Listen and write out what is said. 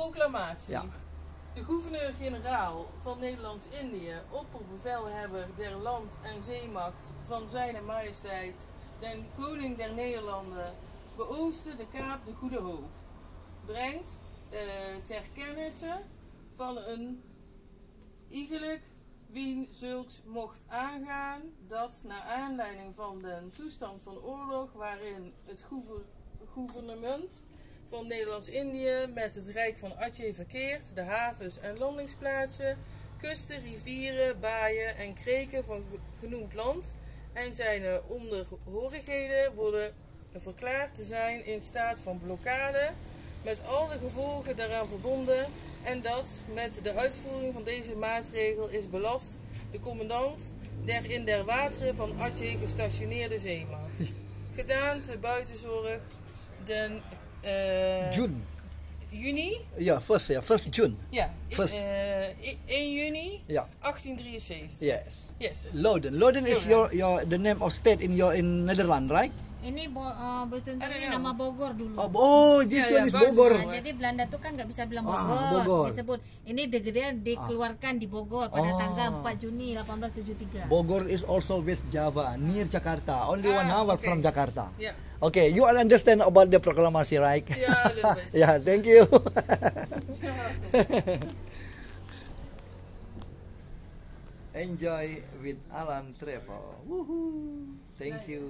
proclamatie. Ja. De gouverneur-generaal van Nederlands-Indië, opperbevelhebber der land- en zeemacht van Zijne Majesteit, den Koning der Nederlanden, beoogste de Kaap de Goede Hoop, brengt ter kennisse van een iegelijk wien zulks mocht aangaan, dat naar aanleiding van de toestand van oorlog waarin het gouvernement van Nederlands-Indië met het Rijk van Atje verkeert, de havens en landingsplaatsen, kusten, rivieren, baaien en kreken van genoemd land en zijn onderhorigheden worden verklaard te zijn in staat van blokkade met al de gevolgen daaraan verbonden en dat met de uitvoering van deze maatregel is belast de commandant der in der wateren van Atje gestationeerde zeemacht. Gedaan te buitenzorg den juni? Ja, first June. Ja, First. 1 juni Ja. 1873. Yes. Yes. Loden is the name of state in Netherlands, right? Ini betul I don't ini know. nama Bogor dulu. This Ya, one is bagus. Bogor. Nah, jadi Belanda tuh kan nggak bisa bilang Ah, Bogor, Bogor. disebut ini gedean dikeluarkan di Bogor pada Oh. tanggal 4 Juni 1873. Bogor is also West Java, near Jakarta, only 1 hour okay. from Jakarta. Yeah. Okay, you all understand about the proclamation, right? Yeah, a little bit. Yeah, thank you. Enjoy with Alan Travel. Woohoo! Thank you.